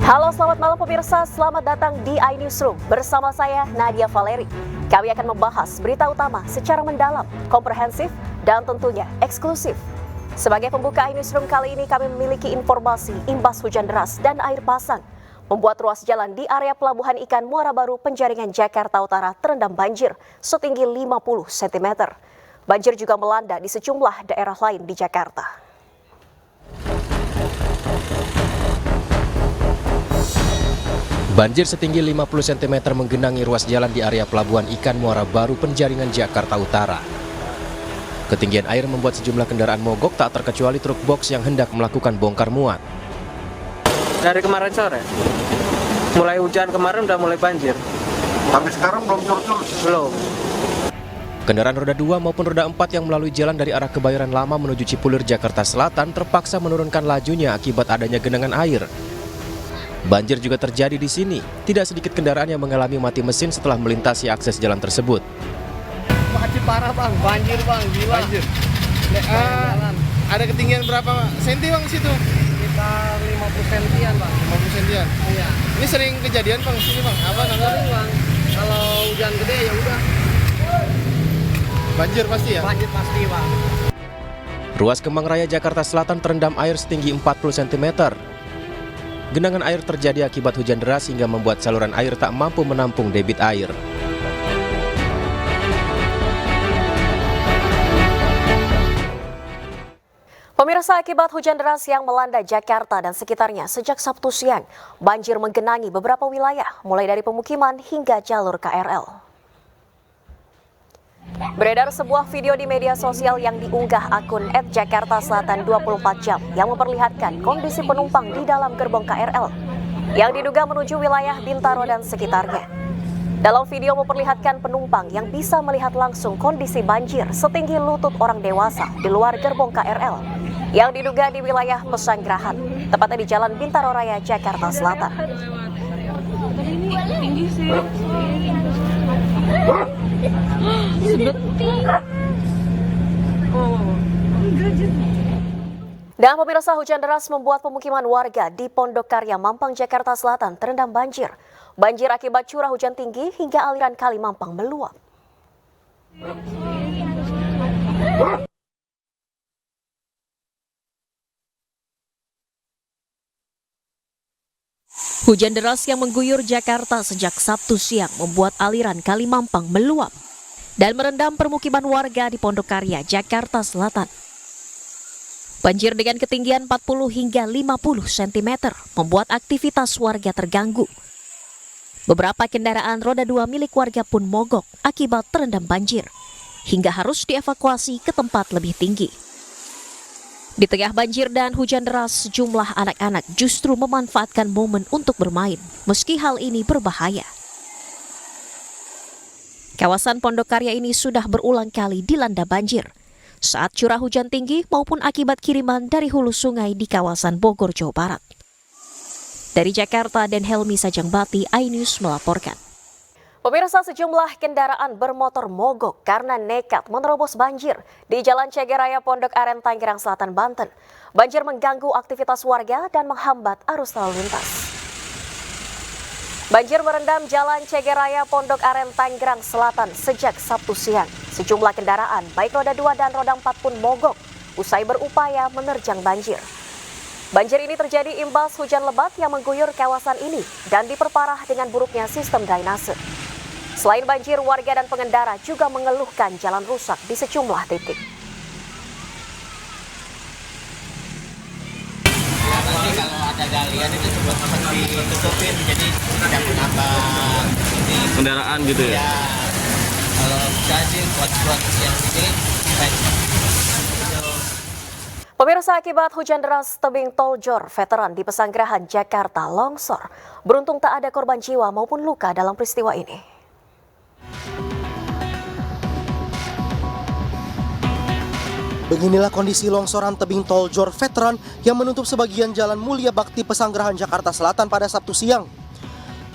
Halo, selamat malam pemirsa. Selamat datang di iNewsroom bersama saya Nadia Valeri. Kami akan membahas berita utama secara mendalam, komprehensif, dan tentunya eksklusif. Sebagai pembuka iNewsroom kali ini kami memiliki informasi imbas hujan deras dan air pasang membuat ruas jalan di area pelabuhan ikan Muara Baru Penjaringan Jakarta Utara terendam banjir setinggi 50 cm. Banjir juga melanda di sejumlah daerah lain di Jakarta. Banjir setinggi 50 cm menggenangi ruas jalan di area pelabuhan ikan Muara Baru Penjaringan Jakarta Utara. Ketinggian air membuat sejumlah kendaraan mogok tak terkecuali truk box yang hendak melakukan bongkar muat. Dari kemarin sore, mulai hujan kemarin udah mulai banjir. Tapi sekarang belum surut? Belum. Kendaraan roda 2 maupun roda 4 yang melalui jalan dari arah Kebayoran Lama menuju Cipulir, Jakarta Selatan terpaksa menurunkan lajunya akibat adanya genangan air. Banjir juga terjadi di sini. Tidak sedikit kendaraan yang mengalami mati mesin setelah melintasi akses jalan tersebut. Macet parah bang, banjir bang, gila. Banjir. Ada ketinggian berapa senti bang situ? Sekitar 50 sentian bang. 50 sentian. Iya. Ini sering kejadian bang sini bang. Apa namanya? Sering bang. Kalau hujan gede ya udah. Banjir pasti ya? Banjir pasti bang. Ruas Kemang Raya Jakarta Selatan terendam air setinggi 40 cm. Genangan air terjadi akibat hujan deras hingga membuat saluran air tak mampu menampung debit air. Pemirsa, akibat hujan deras yang melanda Jakarta dan sekitarnya sejak Sabtu siang, banjir menggenangi beberapa wilayah, mulai dari pemukiman hingga jalur KRL. Beredar sebuah video di media sosial yang diunggah akun @jakartaselatan24jam yang memperlihatkan kondisi penumpang di dalam gerbong KRL yang diduga menuju wilayah Bintaro dan sekitarnya. Dalam video memperlihatkan penumpang yang bisa melihat langsung kondisi banjir setinggi lutut orang dewasa di luar gerbong KRL yang diduga di wilayah Pesanggerahan, tepatnya di Jalan Bintaro Raya, Jakarta Selatan. Ini tinggi sih. Dan pemirsa, hujan deras membuat pemukiman warga di Pondok Karya, Mampang, Jakarta Selatan terendam banjir. Banjir akibat curah hujan tinggi hingga aliran Kali Mampang meluap. Hujan deras yang mengguyur Jakarta sejak Sabtu siang membuat aliran Kali Mampang meluap dan merendam permukiman warga di Pondok Karya, Jakarta Selatan. Banjir dengan ketinggian 40 hingga 50 cm membuat aktivitas warga terganggu. Beberapa kendaraan roda 2 milik warga pun mogok akibat terendam banjir, hingga harus dievakuasi ke tempat lebih tinggi. Di tengah banjir dan hujan deras, sejumlah anak-anak justru memanfaatkan momen untuk bermain, meski hal ini berbahaya. Kawasan Pondok Karya ini sudah berulang kali dilanda banjir saat curah hujan tinggi maupun akibat kiriman dari hulu sungai di kawasan Bogor, Jawa Barat. Dari Jakarta, Den Helmi Sajangbati, iNews melaporkan. Pemirsa, sejumlah kendaraan bermotor mogok karena nekat menerobos banjir di Jalan Cegeraya Pondok Aren, Tangerang Selatan, Banten. Banjir mengganggu aktivitas warga dan menghambat arus lalu lintas. Banjir merendam Jalan Cegeraya Pondok Aren, Tangerang Selatan sejak Sabtu siang. Sejumlah kendaraan, baik roda 2 dan roda 4 pun mogok usai berupaya menerjang banjir. Banjir ini terjadi imbas hujan lebat yang mengguyur kawasan ini dan diperparah dengan buruknya sistem drainase. Selain banjir, warga dan pengendara juga mengeluhkan jalan rusak di sejumlah titik. Nanti kalau ada galian itu coba ditutupin, jadi tidak menambah Kendaraan gitu ya? Ya, kalau bisa sih buat yang ini baik. Pemirsa, akibat hujan deras, tebing tol Jor Veteran di Pesanggerahan, Jakarta longsor. Beruntung tak ada korban jiwa maupun luka dalam peristiwa ini. Beginilah kondisi longsoran tebing tol Jor Veteran yang menutup sebagian Jalan Mulia Bakti Pesanggerahan, Jakarta Selatan pada Sabtu siang.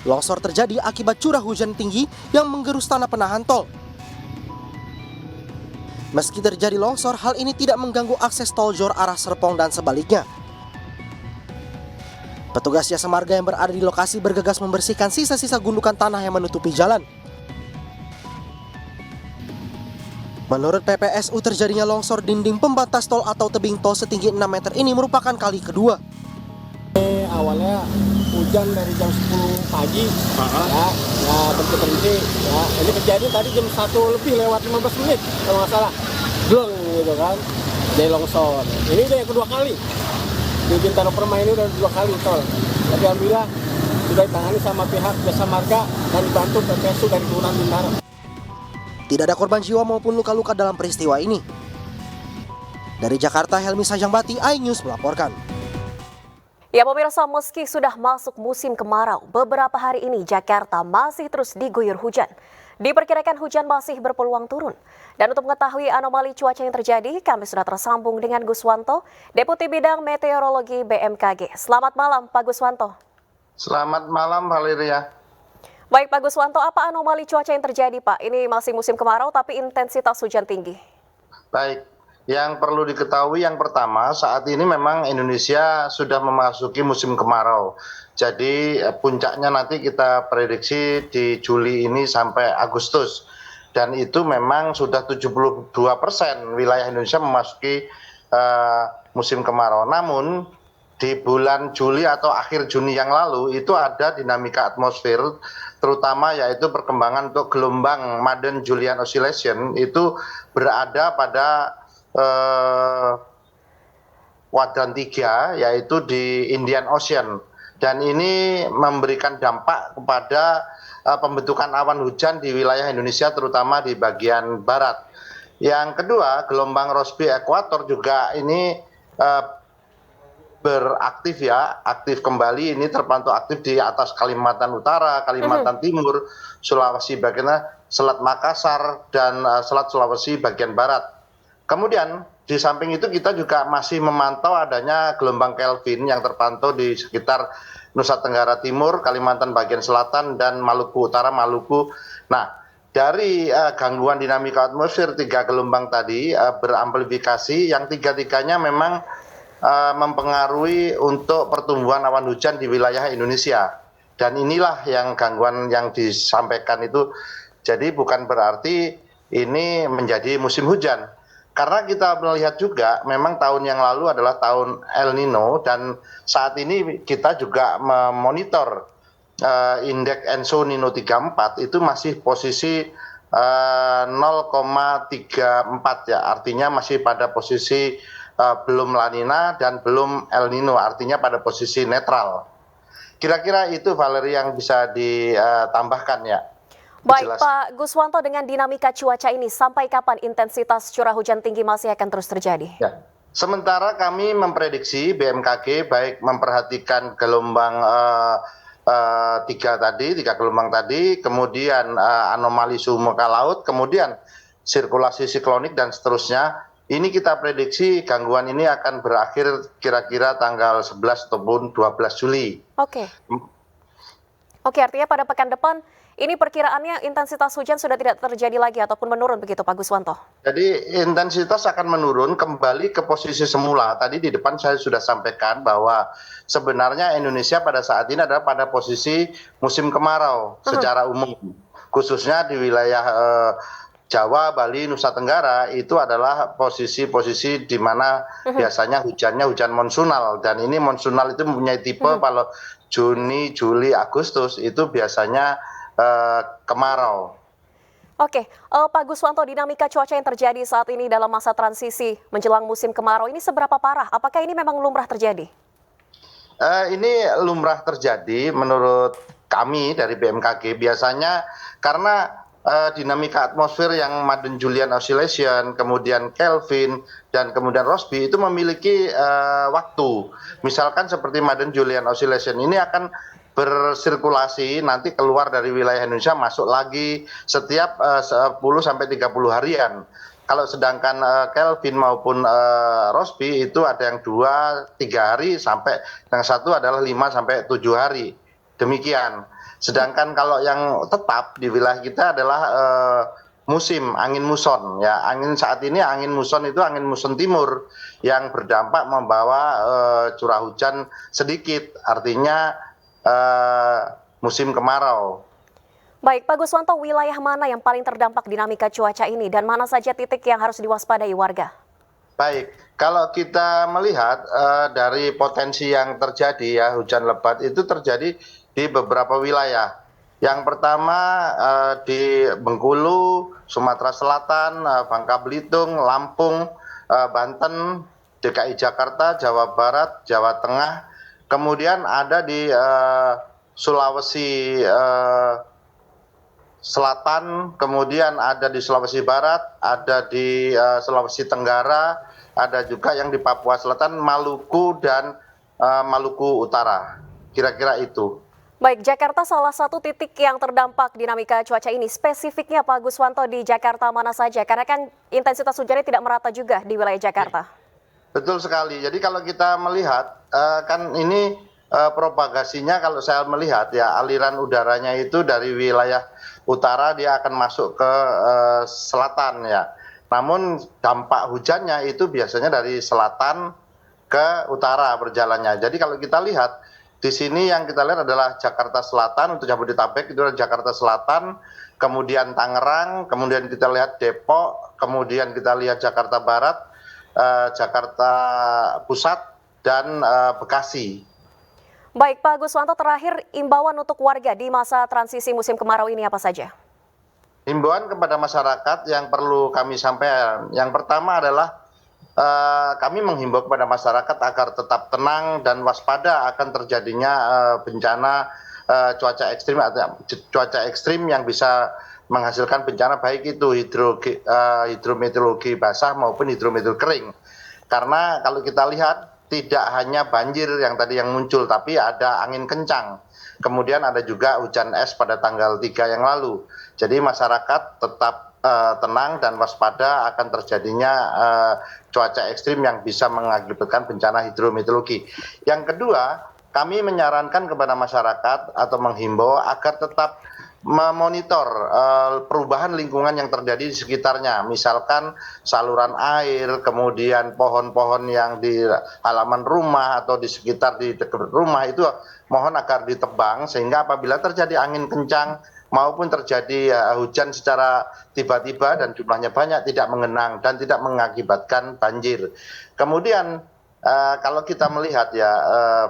Longsor terjadi akibat curah hujan tinggi yang menggerus tanah penahan tol. Meski terjadi longsor, hal ini tidak mengganggu akses tol Jor arah Serpong dan sebaliknya. Petugas jasa marga yang berada di lokasi bergegas membersihkan sisa-sisa gundukan tanah yang menutupi jalan. Menurut PPSU, terjadinya longsor dinding pembatas tol atau tebing tol setinggi 6 meter ini merupakan kali kedua. Awalnya hujan dari jam 10 pagi, ya berhenti, ya. Ini kejadian tadi jam 1 lebih lewat 15 menit kalau nggak salah, blong gitu kan, dari longsor. Ini udah yang kedua kali, di Bintaro Permai ini udah 2 kali tol. Tapi alhamdulillah sudah ditangani sama pihak jasa marga dan dibantu PPSU dari Kelurahan Bintaro. Tidak ada korban jiwa maupun luka-luka dalam peristiwa ini. Dari Jakarta, Helmi Sajangbati, iNews melaporkan. Ya pemirsa, meski sudah masuk musim kemarau, beberapa hari ini Jakarta masih terus diguyur hujan. Diperkirakan hujan masih berpeluang turun. Dan untuk mengetahui anomali cuaca yang terjadi, kami sudah tersambung dengan Guswanto, Deputi Bidang Meteorologi BMKG. Selamat malam Pak Guswanto. Selamat malam Valeria. Baik Pak Guswanto, apa anomali cuaca yang terjadi Pak? Ini masih musim kemarau tapi intensitas hujan tinggi. Baik, yang perlu diketahui yang pertama, saat ini memang Indonesia sudah memasuki musim kemarau. Jadi puncaknya nanti kita prediksi di Juli ini sampai Agustus. Dan itu memang sudah 72% wilayah Indonesia memasuki musim kemarau. Namun di bulan Juli atau akhir Juni yang lalu itu ada dinamika atmosfer, terutama yaitu perkembangan untuk gelombang Madden-Julian Oscillation itu berada pada kuadran 3, yaitu di Indian Ocean. Dan ini memberikan dampak kepada pembentukan awan hujan di wilayah Indonesia, terutama di bagian barat. Yang kedua, gelombang Rossby ekuator juga ini beraktif ya, aktif kembali. Ini terpantau aktif di atas Kalimantan Utara, Kalimantan Timur, Sulawesi bagian Selat Makassar, dan Selat Sulawesi bagian barat. Kemudian di samping itu kita juga masih memantau adanya gelombang Kelvin yang terpantau di sekitar Nusa Tenggara Timur, Kalimantan bagian selatan, dan Maluku Utara, Maluku. Nah, dari gangguan dinamika atmosfer 3 gelombang tadi beramplifikasi, yang tiga-tiganya memang mempengaruhi untuk pertumbuhan awan hujan di wilayah Indonesia. Dan inilah yang gangguan yang disampaikan itu. Jadi bukan berarti ini menjadi musim hujan. Karena kita melihat juga memang tahun yang lalu adalah tahun El Nino, dan saat ini kita juga memonitor indeks ENSO Nino 34 itu masih posisi 0,34 ya, artinya masih pada posisi belum La Nina dan belum El Nino, artinya pada posisi netral. Kira-kira itu Valerie yang bisa ditambahkan ya. Baik Pak Guswanto, dengan dinamika cuaca ini sampai kapan intensitas curah hujan tinggi masih akan terus terjadi? Ya. Sementara kami memprediksi BMKG baik memperhatikan gelombang 3 gelombang tadi, kemudian anomali suhu muka laut, kemudian sirkulasi siklonik dan seterusnya. Ini kita prediksi gangguan ini akan berakhir kira-kira tanggal 11 ataupun 12 Juli. Oke, artinya pada pekan depan ini perkiraannya intensitas hujan sudah tidak terjadi lagi ataupun menurun begitu Pak Guswanto? Jadi intensitas akan menurun kembali ke posisi semula. Tadi di depan saya sudah sampaikan bahwa sebenarnya Indonesia pada saat ini adalah pada posisi musim kemarau secara umum. Khususnya di wilayah Jawa, Bali, Nusa Tenggara itu adalah posisi-posisi di mana biasanya hujannya hujan monsunal, dan ini monsunal itu mempunyai tipe kalau Juni, Juli, Agustus itu biasanya kemarau. Oke, Pak Guswanto, dinamika cuaca yang terjadi saat ini dalam masa transisi menjelang musim kemarau ini seberapa parah? Apakah ini memang lumrah terjadi? Ini lumrah terjadi menurut kami dari BMKG biasanya karena dinamika atmosfer yang Madden-Julian Oscillation, kemudian Kelvin, dan kemudian Rossby itu memiliki waktu. Misalkan seperti Madden-Julian Oscillation ini akan bersirkulasi nanti keluar dari wilayah Indonesia, masuk lagi setiap 10 sampai 30 harian. Kalau sedangkan Kelvin maupun Rossby itu ada yang 2-3 hari, sampai yang satu adalah 5 sampai 7 hari. Demikian. Sedangkan kalau yang tetap di wilayah kita adalah musim angin muson ya. Angin saat ini angin muson itu angin muson timur yang berdampak membawa curah hujan sedikit, artinya musim kemarau. Baik, Pak Guswanto, wilayah mana yang paling terdampak dinamika cuaca ini dan mana saja titik yang harus diwaspadai warga? Baik, kalau kita melihat dari potensi yang terjadi ya, hujan lebat itu terjadi di beberapa wilayah. Yang pertama di Bengkulu, Sumatera Selatan, Bangka Belitung, Lampung, Banten, DKI Jakarta, Jawa Barat, Jawa Tengah. Kemudian ada di Sulawesi Selatan, kemudian ada di Sulawesi Barat, ada di Sulawesi Tenggara, ada juga yang di Papua Selatan, Maluku, dan Maluku Utara. Kira-kira itu. Baik, Jakarta salah satu titik yang terdampak dinamika cuaca ini. Spesifiknya Pak Guswanto di Jakarta mana saja? Karena kan intensitas hujannya tidak merata juga di wilayah Jakarta. Betul sekali. Jadi kalau kita melihat, kan ini propagasinya kalau saya melihat ya, aliran udaranya itu dari wilayah utara dia akan masuk ke selatan ya. Namun dampak hujannya itu biasanya dari selatan ke utara berjalannya. Jadi kalau kita lihat di sini yang kita lihat adalah Jakarta Selatan untuk Jabodetabek, itu adalah Jakarta Selatan, kemudian Tangerang, kemudian kita lihat Depok, kemudian kita lihat Jakarta Barat, Jakarta Pusat, dan Bekasi. Baik, Pak Guswanto, terakhir imbauan untuk warga di masa transisi musim kemarau ini apa saja? Himbauan kepada masyarakat yang perlu kami sampaikan, yang pertama adalah kami menghimbau kepada masyarakat agar tetap tenang dan waspada akan terjadinya bencana cuaca ekstrim yang bisa menghasilkan bencana, baik itu hidrometeorologi basah maupun hidrometeorologi kering. Karena kalau kita lihat tidak hanya banjir yang tadi yang muncul, tapi ada angin kencang. Kemudian ada juga hujan es pada tanggal 3 yang lalu. Jadi masyarakat tetap tenang dan waspada akan terjadinya cuaca ekstrim yang bisa mengakibatkan bencana hidrometeorologi. Yang kedua, kami menyarankan kepada masyarakat atau menghimbau agar tetap memonitor perubahan lingkungan yang terjadi di sekitarnya. Misalkan saluran air, kemudian pohon-pohon yang di halaman rumah atau di sekitar di dekat rumah itu mohon agar ditebang, sehingga apabila terjadi angin kencang maupun terjadi hujan secara tiba-tiba dan jumlahnya banyak tidak mengenang dan tidak mengakibatkan banjir. Kemudian kalau kita melihat ya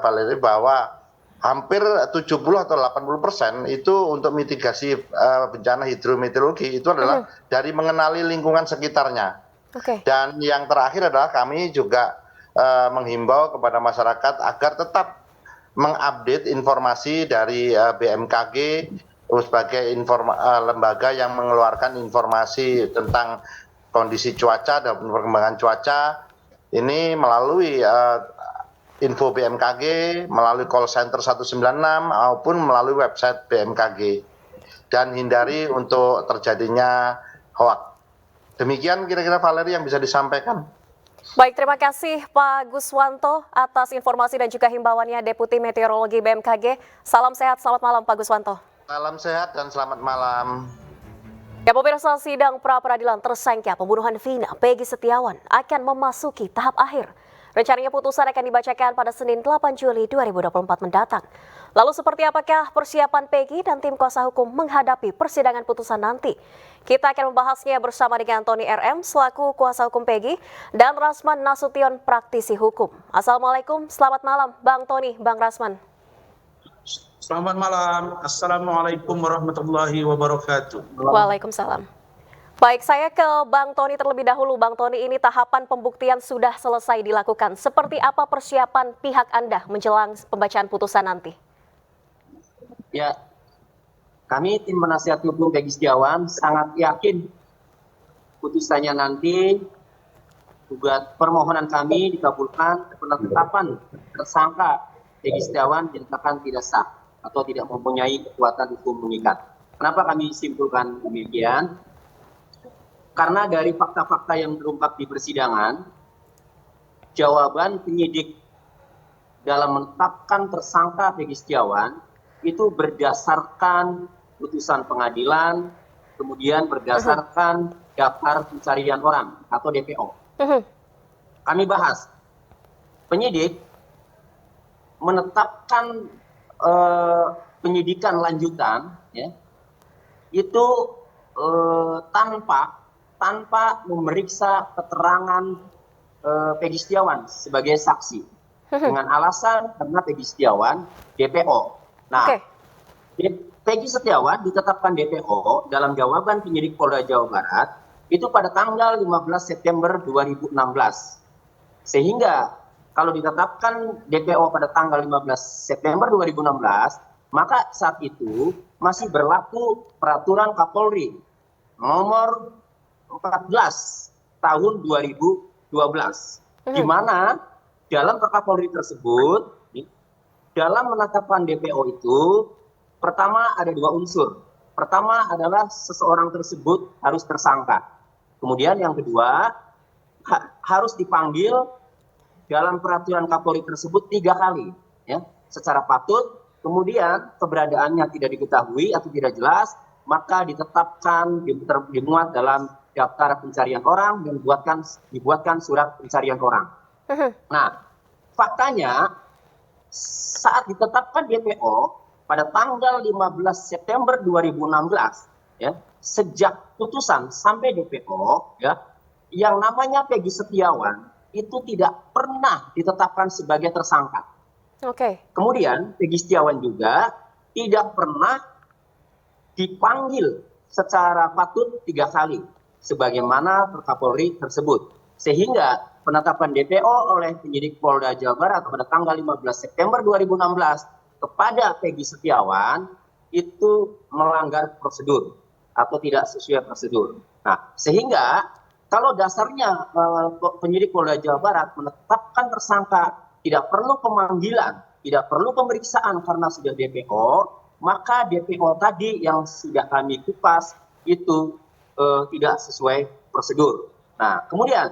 Valeri, bahwa hampir 70 atau 80% itu untuk mitigasi bencana hidrometeorologi itu adalah dari mengenali lingkungan sekitarnya. Dan yang terakhir adalah kami juga menghimbau kepada masyarakat agar tetap mengupdate informasi dari BMKG sebagai lembaga yang mengeluarkan informasi tentang kondisi cuaca dan perkembangan cuaca ini melalui info BMKG, melalui call center 196 maupun melalui website BMKG, dan hindari untuk terjadinya hoak. Demikian kira-kira Valeri yang bisa disampaikan. Baik, terima kasih Pak Guswanto atas informasi dan juga himbauannya, Deputi Meteorologi BMKG. Salam sehat, selamat malam Pak Guswanto. Salam sehat dan selamat malam. Ya, pemirsa, sidang pra-peradilan tersangka pembunuhan Vina Peggy Setiawan akan memasuki tahap akhir. Rencananya putusan akan dibacakan pada Senin 8 Juli 2024 mendatang. Lalu seperti apakah persiapan Peggy dan tim kuasa hukum menghadapi persidangan putusan nanti? Kita akan membahasnya bersama dengan Tony RM selaku kuasa hukum Peggy dan Rasman Nasution praktisi hukum. Assalamualaikum, selamat malam Bang Tony, Bang Rasman. Selamat malam. Assalamualaikum warahmatullahi wabarakatuh. Waalaikumsalam. Baik, saya ke Bang Tony terlebih dahulu. Bang Tony, ini tahapan pembuktian sudah selesai dilakukan. Seperti apa persiapan pihak Anda menjelang pembacaan putusan nanti? Ya, kami tim penasihat hukum Peggy Setiawan sangat yakin putusannya nanti permohonan kami dikabulkan, penetapan tersangka Peggy Setiawan dinyatakan tidak sah atau tidak mempunyai kekuatan hukum mengikat. Kenapa kami simpulkan demikian? Karena dari fakta-fakta yang terungkap di persidangan, jawaban penyidik dalam menetapkan tersangka Peggy Setiawan itu berdasarkan putusan pengadilan kemudian berdasarkan daftar pencarian orang atau DPO. Kami bahas, penyidik menetapkan penyidikan lanjutan, ya, itu tanpa memeriksa keterangan Peggy Setiawan sebagai saksi dengan alasan karena Peggy Setiawan DPO. Nah, Peggy Setiawan ditetapkan DPO dalam jawaban penyidik Polda Jawa Barat itu pada tanggal 15 September 2016. Sehingga kalau ditetapkan DPO pada tanggal 15 September 2016, maka saat itu masih berlaku peraturan Kapolri nomor 14 tahun 2012, di mana dalam Kapolri tersebut, dalam menetapkan DPO itu, pertama ada dua unsur. Pertama adalah seseorang tersebut harus tersangka. Kemudian yang kedua, harus dipanggil dalam peraturan Kapolri tersebut 3 kali, ya, secara patut. Kemudian keberadaannya tidak diketahui atau tidak jelas, maka ditetapkan dimuat dalam daftar pencarian orang dan dibuatkan surat pencarian orang. Nah, faktanya saat ditetapkan DPO pada tanggal 15 September 2016, ya, sejak putusan sampai DPO, ya, yang namanya Peggy Setiawan itu tidak pernah ditetapkan sebagai tersangka. Kemudian Peggy Setiawan juga tidak pernah dipanggil secara patut 3 kali sebagaimana Kapolri tersebut. Sehingga penetapan DPO oleh penyidik Polda Jawa Barat pada tanggal 15 September 2016 kepada Peggy Setiawan itu melanggar prosedur atau tidak sesuai prosedur. Nah, sehingga kalau dasarnya penyidik Polda Jawa Barat menetapkan tersangka tidak perlu pemanggilan, tidak perlu pemeriksaan karena sudah DPO, maka DPO tadi yang sudah kami kupas itu tidak sesuai prosedur. Nah, kemudian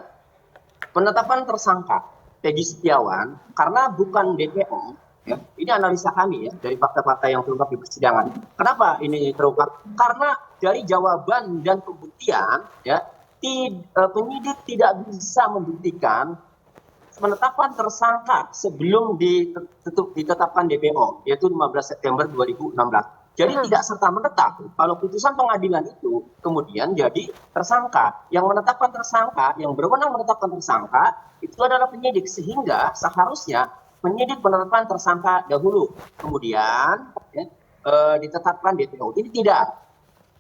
penetapan tersangka Peggy Setiawan karena bukan DPO, ya, ini analisa kami, ya, dari fakta-fakta yang terungkap di persidangan. Kenapa ini terungkap? Karena dari jawaban dan pembuktian, ya, penyidik tidak bisa membuktikan penetapan tersangka sebelum ditetapkan DPO, yaitu 15 September 2016. Jadi tidak serta-merta kalau putusan pengadilan itu kemudian jadi tersangka. Yang menetapkan tersangka, yang berwenang menetapkan tersangka, itu adalah penyidik. Sehingga seharusnya penyidik menetapkan tersangka dahulu. Kemudian, ya, ditetapkan DPO. Ini tidak,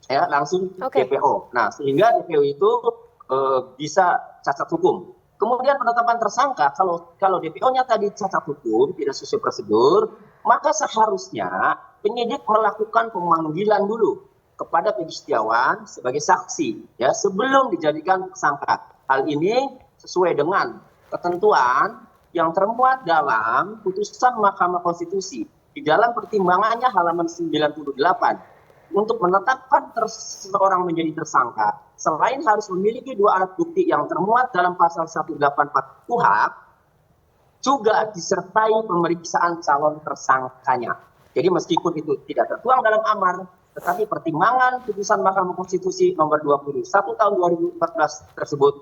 ya, langsung DPO. Nah, sehingga DPO itu bisa cacat hukum. Kemudian penetapan tersangka, kalau DPO-nya tadi cacat hukum, tidak sesuai prosedur, maka seharusnya penyidik melakukan pemanggilan dulu kepada Peggy Setiawan sebagai saksi, ya, sebelum dijadikan tersangka. Hal ini sesuai dengan ketentuan yang termuat dalam putusan Mahkamah Konstitusi di dalam pertimbangannya halaman 98. Untuk menetapkan seseorang menjadi tersangka, selain harus memiliki 2 alat bukti yang termuat dalam pasal 184 KUHP, juga disertai pemeriksaan calon tersangkanya. Jadi meskipun itu tidak tertuang dalam amar, tetapi pertimbangan putusan Mahkamah Konstitusi nomor 21 tahun 2014 tersebut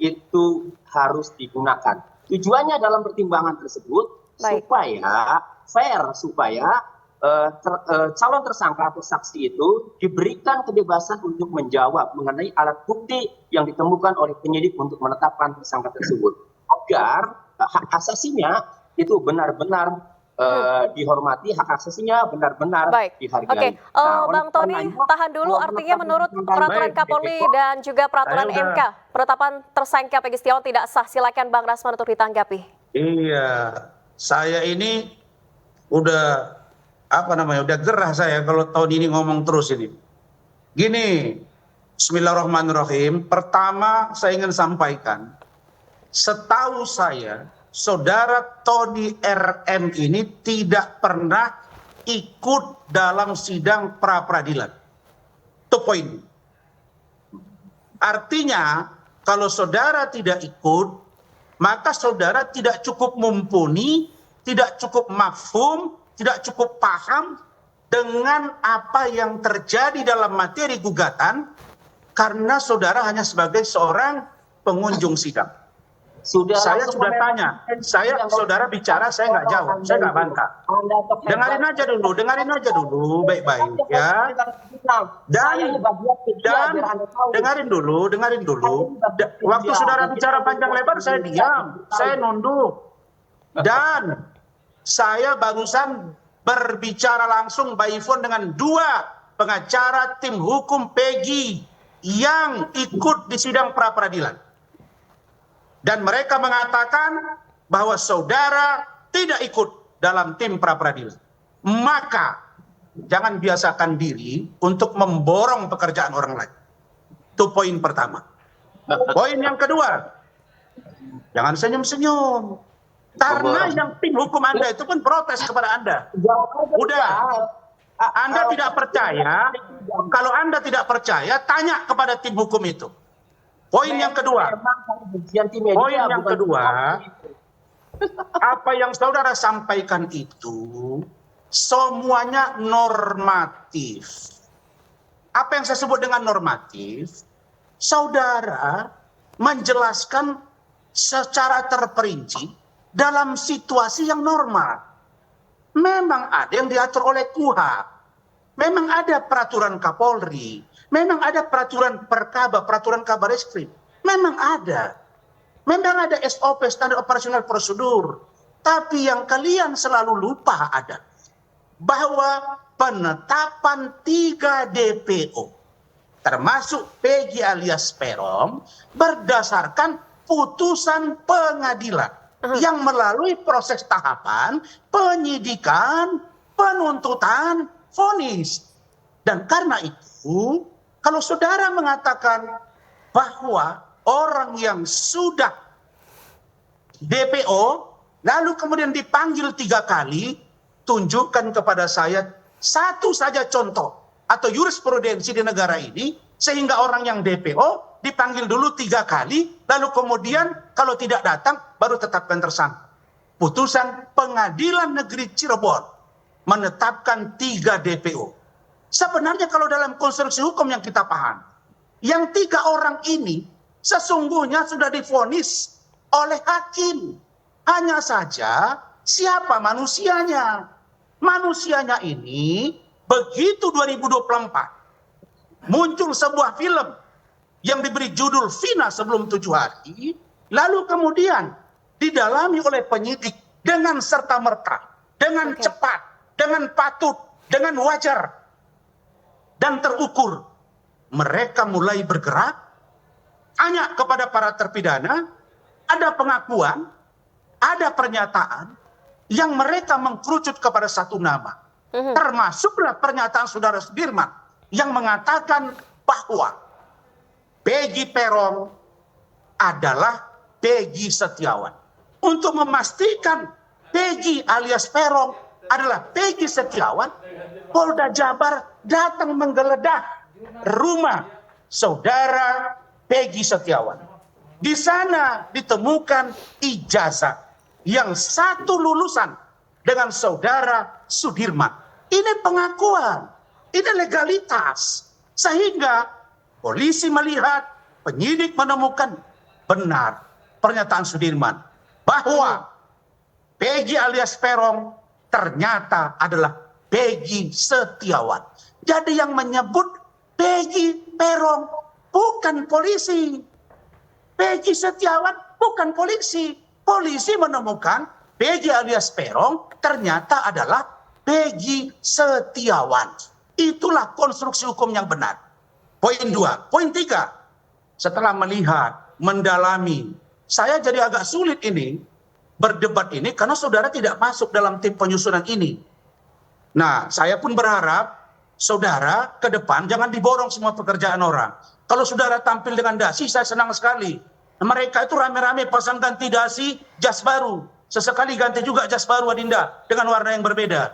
itu harus digunakan. Tujuannya dalam pertimbangan tersebut supaya fair, supaya calon tersangka atau saksi itu diberikan kebebasan untuk menjawab mengenai alat bukti yang ditemukan oleh penyidik untuk menetapkan tersangka tersebut, agar hak asasinya itu benar-benar dihormati, hak asasinya benar-benar dihargai. Bang Tony, tahan dulu. Artinya menurut peraturan Kapolri dan juga peraturan MK, penetapan tersangka Peggy Setiawan tidak sah. Silakan Bang Rasman untuk ditanggapi. Iya, saya ini udah gerah saya kalau tahun ini ngomong terus ini. Gini, bismillahirrahmanirrahim. Pertama saya ingin sampaikan, setahu saya, saudara Tony RM ini tidak pernah ikut dalam sidang pra-peradilan. Itu poin. Artinya, kalau saudara tidak ikut, maka saudara tidak cukup mumpuni, tidak cukup mafhum, tidak cukup paham dengan apa yang terjadi dalam materi gugatan karena saudara hanya sebagai seorang pengunjung sidang. Saya sudah tanya, saudara bicara, saya nggak jawab, saya nggak bantah. Dengarin aja dulu, baik-baik ya. Dan dengarin dulu. Waktu saudara bicara panjang lebar, saya diam, saya nunduk. Dan saya barusan berbicara langsung by phone dengan 2 pengacara tim hukum Peggy yang ikut di sidang pra-peradilan. Dan mereka mengatakan bahwa saudara tidak ikut dalam tim pra-peradilan. Maka jangan biasakan diri untuk memborong pekerjaan orang lain. Itu poin pertama. Poin yang kedua, jangan senyum-senyum. Karena yang tim hukum Anda itu pun protes kepada Anda. Udah, Anda tidak percaya. Kalau Anda tidak percaya, tanya kepada tim hukum itu. Poin yang kedua, apa yang saudara sampaikan itu semuanya normatif. Apa yang saya sebut dengan normatif? Saudara menjelaskan secara terperinci dalam situasi yang normal. Memang ada yang diatur oleh KUHP. Memang ada peraturan Kapolri. Memang ada peraturan Perkaba, peraturan Kabar Eskrim. Memang ada. Memang ada SOP, standar operasional prosedur. Tapi yang kalian selalu lupa ada. Bahwa penetapan 3 DPO, termasuk Peggy alias Peron, berdasarkan putusan pengadilan. Yang melalui proses tahapan, penyidikan, penuntutan, vonis. Dan karena itu, kalau saudara mengatakan bahwa orang yang sudah DPO, lalu kemudian dipanggil 3 kali, tunjukkan kepada saya satu saja contoh atau jurisprudensi di negara ini, sehingga orang yang DPO dipanggil dulu 3 kali, lalu kemudian kalau tidak datang, baru tetapkan tersangka. Putusan Pengadilan Negeri Cirebon menetapkan 3 DPO. Sebenarnya kalau dalam konstruksi hukum yang kita paham, yang 3 orang ini sesungguhnya sudah divonis oleh hakim. Hanya saja siapa manusianya? Manusianya ini begitu 2024 muncul sebuah film yang diberi judul Vina sebelum 7 hari, lalu kemudian didalami oleh penyidik dengan serta-merta, dengan cepat, dengan patut, dengan wajar, dan terukur. Mereka mulai bergerak, tanya kepada para terpidana, ada pengakuan, ada pernyataan, yang mereka mengkerucut kepada satu nama. Termasuklah pernyataan saudara Sudirman, yang mengatakan bahwa Peggy Peron adalah Peggy Setiawan. Untuk memastikan Peggy alias Peron adalah Peggy Setiawan, Polda Jabar datang menggeledah rumah saudara Peggy Setiawan. Di sana ditemukan ijazah yang satu lulusan dengan saudara Sudirman. Ini pengakuan, ini legalitas. Sehingga polisi melihat, penyidik menemukan benar pernyataan Sudirman bahwa Peggy alias Peron ternyata adalah Peggy Setiawan. Jadi yang menyebut Peggy Peron bukan polisi. Peggy Setiawan bukan polisi. Polisi menemukan Peggy alias Peron ternyata adalah Peggy Setiawan. Itulah konstruksi hukum yang benar. Poin 2. Poin 3. Setelah melihat, mendalami, saya jadi agak sulit ini berdebat ini karena saudara tidak masuk dalam tim penyusunan ini. Nah, saya pun berharap saudara ke depan jangan diborong semua pekerjaan orang. Kalau saudara tampil dengan dasi, saya senang sekali. Mereka itu rame-rame pasang ganti dasi, jas baru. Sesekali ganti juga jas baru Adinda dengan warna yang berbeda.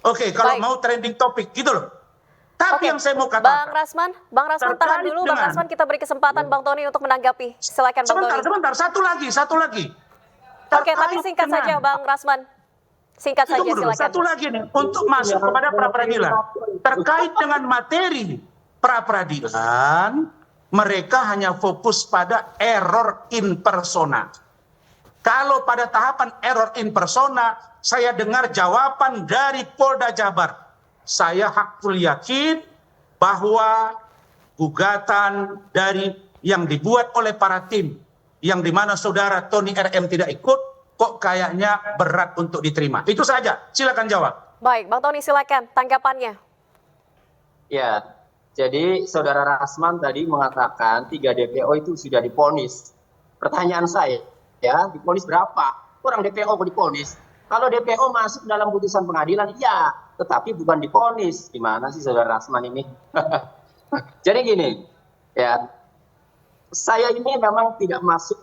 Oke, kalau mau trending topik gitu loh. Tapi yang saya mau katakan, Bang Rasman tahan dulu. Bang Rasman, kita beri kesempatan Bang Tony untuk menanggapi. Silakan Bang Tony. Sebentar, satu lagi. Oke, tapi singkat saja Bang Rasman. Singkat saja, Tunggu dulu, silakan. satu lagi nih, untuk masuk kepada pra-peradilan. Terkait dengan materi pra-peradilan, mereka hanya fokus pada error in persona. Kalau pada tahapan error in persona, saya dengar jawaban dari Polda Jabar. Saya hakul yakin bahwa gugatan dari yang dibuat oleh para tim, yang dimana saudara Tony RM tidak ikut, kok kayaknya berat untuk diterima. Itu saja, silakan jawab. Baik, Bang Tony silakan tanggapannya. Ya, jadi saudara Rasman tadi mengatakan 3 DPO itu sudah divonis. Pertanyaan saya, ya, divonis berapa? Orang DPO kok divonis? Kalau DPO masuk dalam putusan pengadilan, iya, tetapi bukan divonis. Gimana sih saudara Rasman ini? Jadi gini, ya, saya ini memang tidak masuk,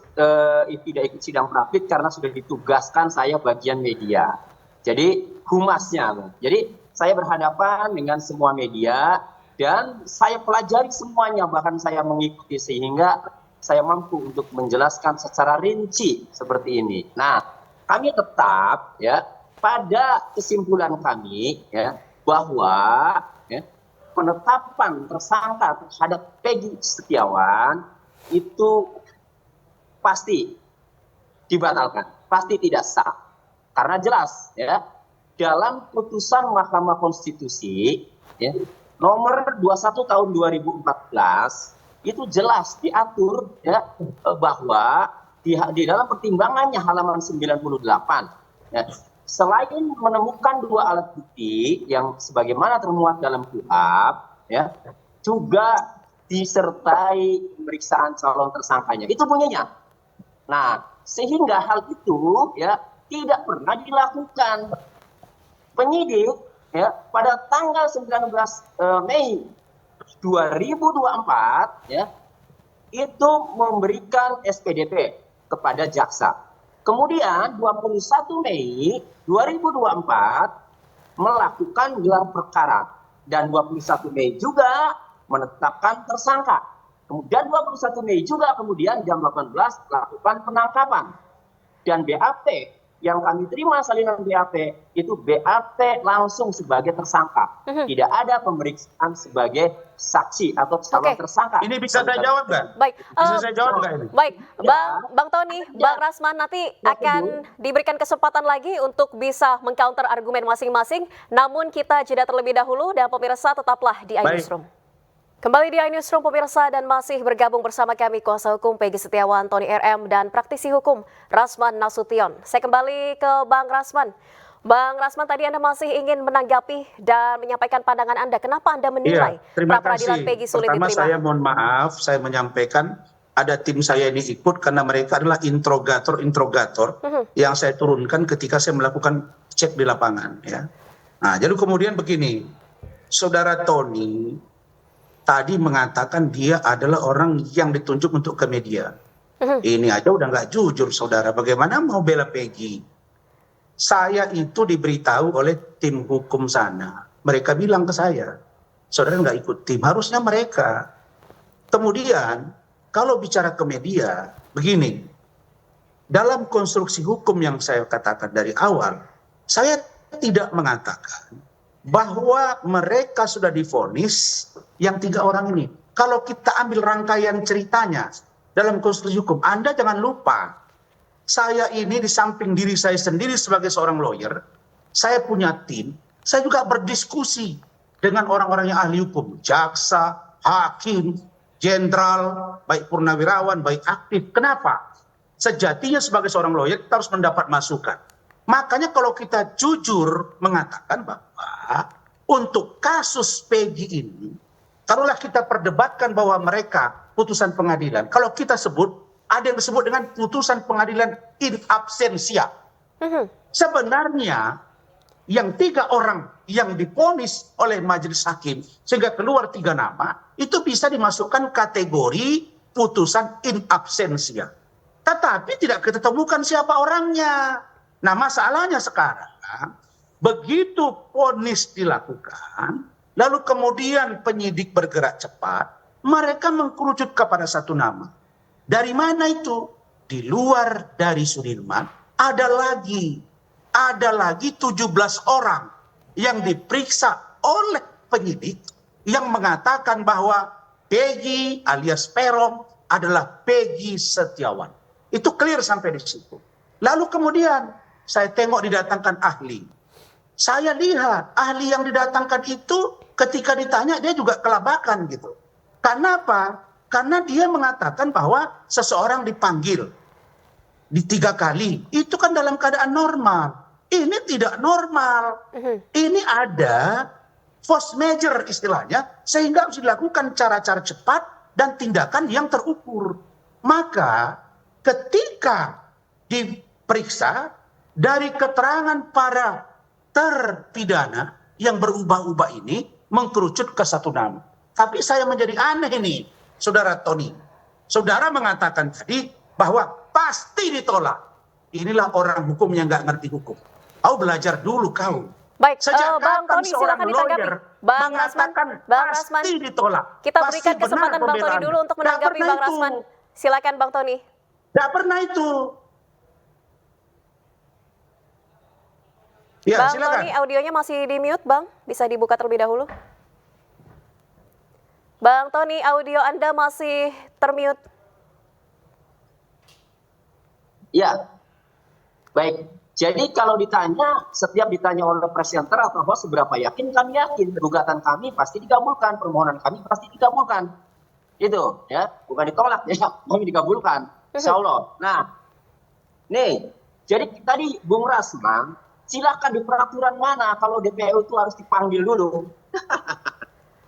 tidak ikut sidang pra-pit karena sudah ditugaskan saya bagian media. Jadi humasnya. Jadi saya berhadapan dengan semua media dan saya pelajari semuanya, bahkan saya mengikuti sehingga saya mampu untuk menjelaskan secara rinci seperti ini. Nah, kami tetap ya pada kesimpulan kami ya bahwa ya, penetapan tersangka terhadap Peggy Setiawan itu pasti dibatalkan, pasti tidak sah. Karena jelas ya dalam putusan Mahkamah Konstitusi ya, nomor 21 tahun 2014 itu jelas diatur ya bahwa di dalam pertimbangannya halaman 98 ya, selain menemukan 2 alat bukti yang sebagaimana termuat dalam KUHP ya, juga disertai pemeriksaan calon tersangkanya. Itu bunyinya. Nah, sehingga hal itu ya tidak pernah dilakukan. Penyidik ya pada tanggal 19 Mei 2024 ya itu memberikan SPDP kepada jaksa. Kemudian 21 Mei 2024 melakukan gelar perkara dan 21 Mei juga menetapkan tersangka. Kemudian 21 Mei juga kemudian jam 18 melakukan penangkapan. Dan BAP yang kami terima salinan BAP itu BAP langsung sebagai tersangka. Tidak ada pemeriksaan sebagai saksi atau calon tersangka. Ini bisa saya jawab nggak? Baik, Bisa saya jawab nggak ini? baik, Bang Tony, Bang Rasman nanti akan diberikan kesempatan lagi untuk bisa mengcounter argumen masing-masing. Namun kita jeda terlebih dahulu dan pemirsa tetaplah di iNewsroom. Kembali di iNewsroom pemirsa dan masih bergabung bersama kami kuasa hukum Peggy Setiawan, Tony RM dan praktisi hukum Rasman Nasution. Saya kembali ke Bang Rasman. Bang Rasman, tadi Anda masih ingin menanggapi dan menyampaikan pandangan Anda. Kenapa Anda menilai pra-peradilan Peggy sulit Pertama diterima? saya mohon maaf, saya menyampaikan ada tim saya ini ikut karena mereka adalah interrogator yang saya turunkan ketika saya melakukan cek di lapangan. Ya. Nah, jadi kemudian begini, saudara Tony tadi mengatakan dia adalah orang yang ditunjuk untuk ke media. Ini aja udah nggak jujur, saudara. Bagaimana mau bela Peggy? Saya itu diberitahu oleh tim hukum sana. Mereka bilang ke saya, saudara nggak ikut tim, harusnya mereka. Kemudian, kalau bicara ke media, begini. Dalam konstruksi hukum yang saya katakan dari awal, saya tidak mengatakan bahwa mereka sudah divonis yang 3 orang ini. Kalau kita ambil rangkaian ceritanya dalam konstruksi hukum, Anda jangan lupa, saya ini di samping diri saya sendiri sebagai seorang lawyer, saya punya tim, saya juga berdiskusi dengan orang-orang yang ahli hukum, jaksa, hakim, jenderal, baik purnawirawan, baik aktif. Kenapa? Sejatinya sebagai seorang lawyer kita harus mendapat masukan. Makanya kalau kita jujur mengatakan bahwa untuk kasus Peggy ini, taruhlah kita perdebatkan bahwa mereka putusan pengadilan, kalau kita sebut, ada yang disebut dengan putusan pengadilan in absentia. Sebenarnya yang 3 orang yang divonis oleh majelis hakim sehingga keluar 3 nama, itu bisa dimasukkan kategori putusan in absentia. Tetapi tidak kita temukan siapa orangnya. Nah, masalahnya sekarang, begitu vonis dilakukan, lalu kemudian penyidik bergerak cepat, mereka mengkerucut kepada 1 nama. Dari mana itu? Di luar dari Sudirman, ada lagi ada lagi 17 orang yang diperiksa oleh penyidik yang mengatakan bahwa Peggy alias Peron adalah Peggy Setiawan. Itu clear sampai di situ. Lalu kemudian saya tengok didatangkan ahli. Saya lihat ahli yang didatangkan itu ketika ditanya dia juga kelabakan gitu. Karena apa? Karena dia mengatakan bahwa seseorang dipanggil di 3 kali. Itu kan dalam keadaan normal. Ini tidak normal. Ini ada force major istilahnya, sehingga harus dilakukan cara-cara cepat dan tindakan yang terukur. Maka ketika diperiksa dari keterangan para terpidana yang berubah-ubah ini mengkerucut ke satu nama. Tapi saya menjadi aneh ini, Saudara Tony. Saudara mengatakan tadi bahwa pasti ditolak. Inilah orang hukum yang nggak ngerti hukum. Kau belajar dulu kau. Baik, Sejak Bang kapan Tony seorang silakan ditanggapi. lawyer Bang Rasman, mengatakan Bang Rasman, pasti ditolak? kita Pasti berikan benar kesempatan Bang Tony pembelaannya. dulu untuk Nggak menanggapi pernah Bang itu. Rasman. Silakan Bang Tony. Nggak pernah itu. Ya, Bang silakan. Tony, audionya masih di mute, Bang. Bisa dibuka terlebih dahulu. Bang Tony, audio Anda masih termute. Ya, baik. Jadi kalau ditanya, setiap ditanya oleh presenter atau host seberapa yakin, kami yakin gugatan kami pasti dikabulkan, permohonan kami pasti dikabulkan. Itu ya, bukan ditolak ya, kami dikabulkan. Insya Allah. Nah, nih, jadi tadi Bung Rasman, silakan di peraturan mana kalau DPO itu harus dipanggil dulu.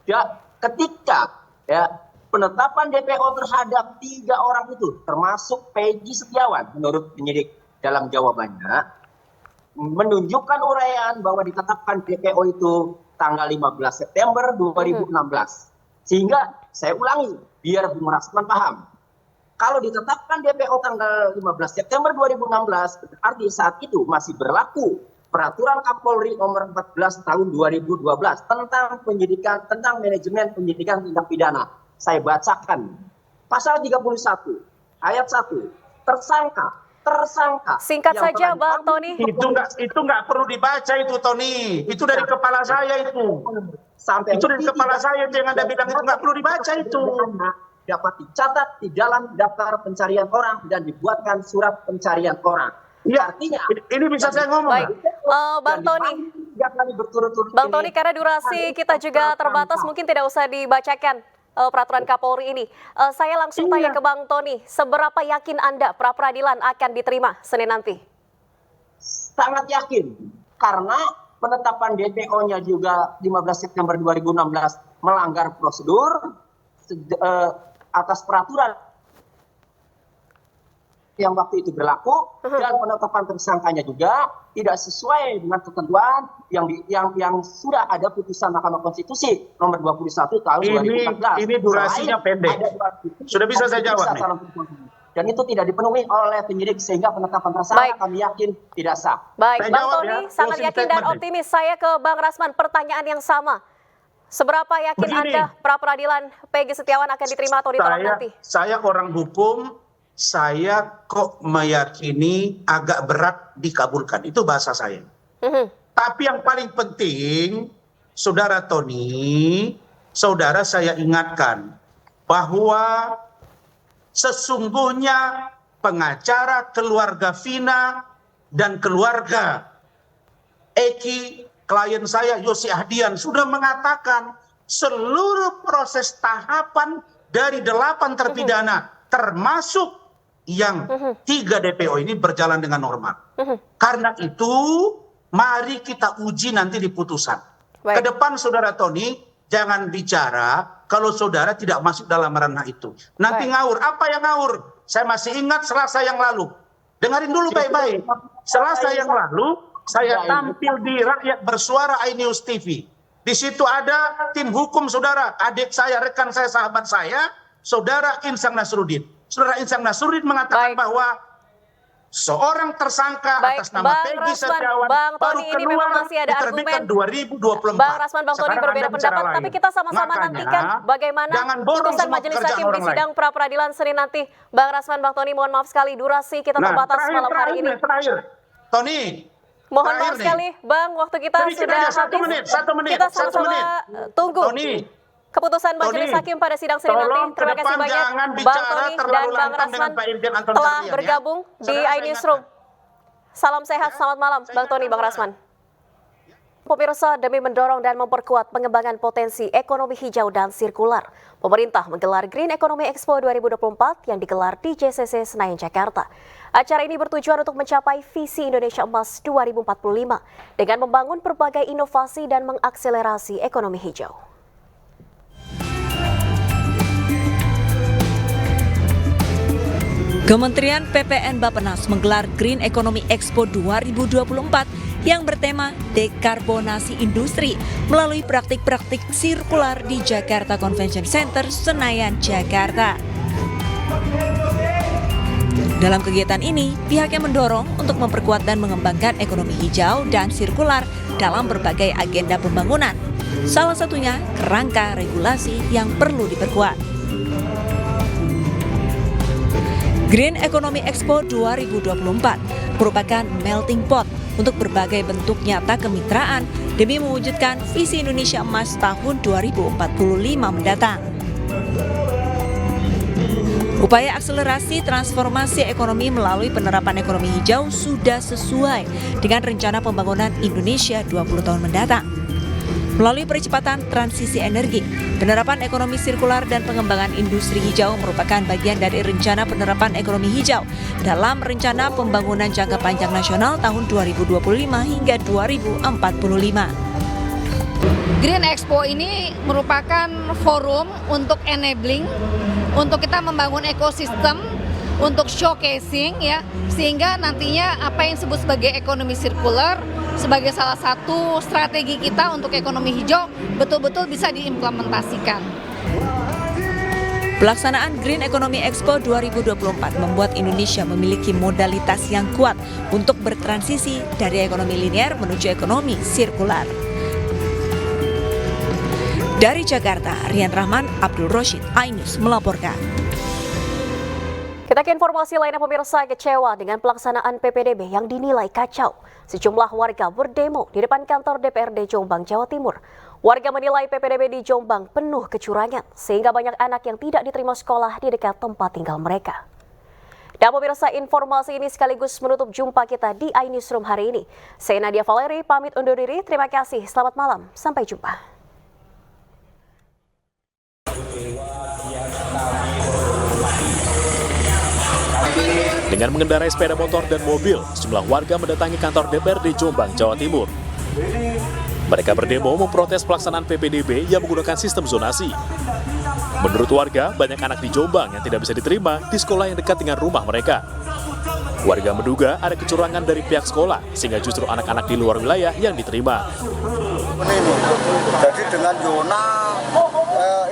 Ya, ketika ya penetapan DPO terhadap 3 orang itu, termasuk Peggy Setiawan, menurut penyidik dalam jawabannya, menunjukkan uraian bahwa ditetapkan DPO itu tanggal 15 September 2016. Sehingga saya ulangi, biar Bung Rasman paham. Kalau ditetapkan DPO tanggal 15 September 2016, berarti saat itu masih berlaku Peraturan Kapolri nomor 14 tahun 2012 tentang penyidikan, tentang manajemen penyidikan tindak pidana. Saya bacakan. Pasal 31, ayat 1, tersangka. Singkat saja Bang Tony. Itu nggak perlu dibaca itu, Tony. Itu dari kepala saya itu. Itu dari kepala saya itu yang Anda bilang itu nggak perlu dibaca itu. Dapat dicatat di dalam daftar pencarian orang dan dibuatkan surat pencarian orang. Iya, artinya ini bisa saya ngomong. Baik, Bang Tony. Bang Tony, karena durasi kita juga terbatas, mungkin tidak usah dibacakan peraturan Kapolri ini. Saya langsung tanya ke Bang Tony, seberapa yakin Anda pra-peradilan akan diterima Senin nanti? Sangat yakin, karena penetapan DPO-nya juga 15 September 2016 melanggar prosedur atas peraturan yang waktu itu berlaku, dan penetapan tersangkanya juga tidak sesuai dengan ketentuan yang sudah ada putusan Mahkamah Konstitusi nomor 21 tahun 2014. Ini durasinya pendek. Sudah bisa saya jawab nih. Dan itu tidak dipenuhi oleh penyidik sehingga penetapan tersangka kami yakin tidak sah. Baik, Saya Bang jawab Tony ya, sangat closing yakin dan statement. optimis. Saya ke Bang Rasman, pertanyaan yang sama. Seberapa yakin Begini. Anda pra-peradilan Peggy Setiawan akan diterima atau ditolak nanti? Saya orang hukum, saya kok meyakini agak berat dikabulkan. Itu bahasa saya. Tapi yang paling penting, Saudara Tony, saudara saya ingatkan bahwa sesungguhnya pengacara keluarga Vina dan keluarga Eki, klien saya Yosi Ahdian, sudah mengatakan seluruh proses tahapan dari 8 terpidana, termasuk yang 3 DPO ini berjalan dengan normal. Karena itu, mari kita uji nanti di putusan. Baik. Ke depan Saudara Tony, jangan bicara kalau saudara tidak masuk dalam ranah itu. Nanti Baik. ngawur. Apa yang ngawur? Saya masih ingat Selasa yang lalu. Dengarin dulu baik-baik. Selasa yang lalu, saya tampil di Rakyat Bersuara iNews TV. Di situ ada tim hukum saudara, adik saya, rekan saya, sahabat saya, Saudara Insang Nasruddin. Saudara Insang Nasruddin mengatakan Baik. bahwa seorang tersangka Baik, atas nama Bang Peggy Rasman, Setiawan Bang baru Tony, ini memang masih ada diterbitkan argumen. 2024. Bang Rasman, Bang Tony Sekarang berbeda Anda bicara pendapat, lain. tapi kita sama-sama Makanya, nantikan bagaimana jangan borong putusan semua majelis pekerjaan hakim di orang lain. sidang pra-peradilan Senin nanti. Bang Rasman, Bang Tony, mohon maaf sekali durasi kita terbatas malam hari ini. Terakhir. Tony, Mohon Terakhir maaf nih. sekali, Bang, waktu kita Sedikit sudah aja, habis. satu menit. Kita sama-sama tunggu Tony, keputusan Majelis Tony, Hakim pada sidang Senin nanti. tolong ke Terima kasih depan banyak jangan Bang bicara Tony dan terlalu Bang lantang dengan Rasman Pak Irjen Anton telah Carlyan, ya. bergabung di Saudara, saya iNewsroom. Salam sehat, selamat malam Bang Tony, Bang Rasman. Pemirsa, demi mendorong dan memperkuat pengembangan potensi ekonomi hijau dan sirkular, pemerintah menggelar Green Economy Expo 2024 yang digelar di JCC Senayan, Jakarta. Acara ini bertujuan untuk mencapai visi Indonesia Emas 2045 dengan membangun berbagai inovasi dan mengakselerasi ekonomi hijau. Kementerian PPN Bappenas menggelar Green Economy Expo 2024 yang bertema dekarbonasi industri melalui praktik-praktik sirkular di Jakarta Convention Center, Senayan, Jakarta. Dalam kegiatan ini, pihaknya mendorong untuk memperkuat dan mengembangkan ekonomi hijau dan sirkular dalam berbagai agenda pembangunan. Salah satunya kerangka regulasi yang perlu diperkuat. Green Economy Expo 2024 merupakan melting pot untuk berbagai bentuk nyata kemitraan demi mewujudkan visi Indonesia Emas tahun 2045 mendatang. Upaya akselerasi transformasi ekonomi melalui penerapan ekonomi hijau sudah sesuai dengan rencana pembangunan Indonesia 20 tahun mendatang. Melalui percepatan transisi energi, penerapan ekonomi sirkular dan pengembangan industri hijau merupakan bagian dari rencana penerapan ekonomi hijau dalam rencana pembangunan jangka panjang nasional tahun 2025 hingga 2045. Green Expo ini merupakan forum untuk enabling, untuk kita membangun ekosistem, untuk showcasing ya, sehingga nantinya apa yang disebut sebagai ekonomi sirkular sebagai salah satu strategi kita untuk ekonomi hijau betul-betul bisa diimplementasikan. Pelaksanaan Green Economy Expo 2024 membuat Indonesia memiliki modalitas yang kuat untuk bertransisi dari ekonomi linear menuju ekonomi sirkular. Dari Jakarta, Rian Rahman, Abdul Roshid, iNews melaporkan. Kita ke informasi lainnya, pemirsa, kecewa dengan pelaksanaan PPDB yang dinilai kacau. Sejumlah warga berdemo di depan kantor DPRD Jombang, Jawa Timur. Warga menilai PPDB di Jombang penuh kecurangan, sehingga banyak anak yang tidak diterima sekolah di dekat tempat tinggal mereka. Dan pemirsa, informasi ini sekaligus menutup jumpa kita di iNewsroom hari ini. Saya Nadia Valeri, pamit undur diri. Terima kasih, selamat malam, sampai jumpa. Dengan mengendarai sepeda motor dan mobil, sejumlah warga mendatangi kantor DPRD Jombang, Jawa Timur. Mereka berdemo memprotes pelaksanaan PPDB yang menggunakan sistem zonasi. Menurut warga, banyak anak di Jombang yang tidak bisa diterima di sekolah yang dekat dengan rumah mereka. Warga menduga ada kecurangan dari pihak sekolah, sehingga justru anak-anak di luar wilayah yang diterima. Jadi dengan zona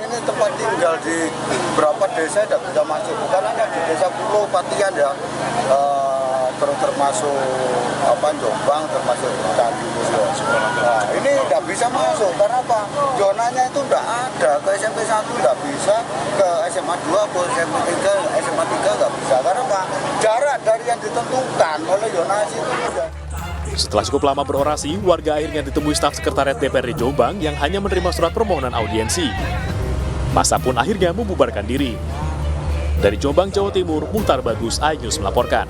ini tempat tinggal di beberapa desa tidak bisa masuk, bukan hanya di desa Pulau Patian ya, termasuk Jombang, termasuk Candi. Nah, ini tidak bisa masuk karena apa? Zonanya itu tidak ada, ke SMP 1 tidak bisa, ke SMA 2, ke SMA 3, SMA 3 tidak bisa. Karena apa? Jarak dari yang ditentukan oleh zonasi itu tidak. Setelah cukup lama berorasi, warga akhirnya ditemui staf sekretariat DPRD Jombang yang hanya menerima surat permohonan audiensi. Masa pun akhirnya membubarkan diri. Dari Jombang, Jawa Timur, Muhtar Bagus, iNews melaporkan.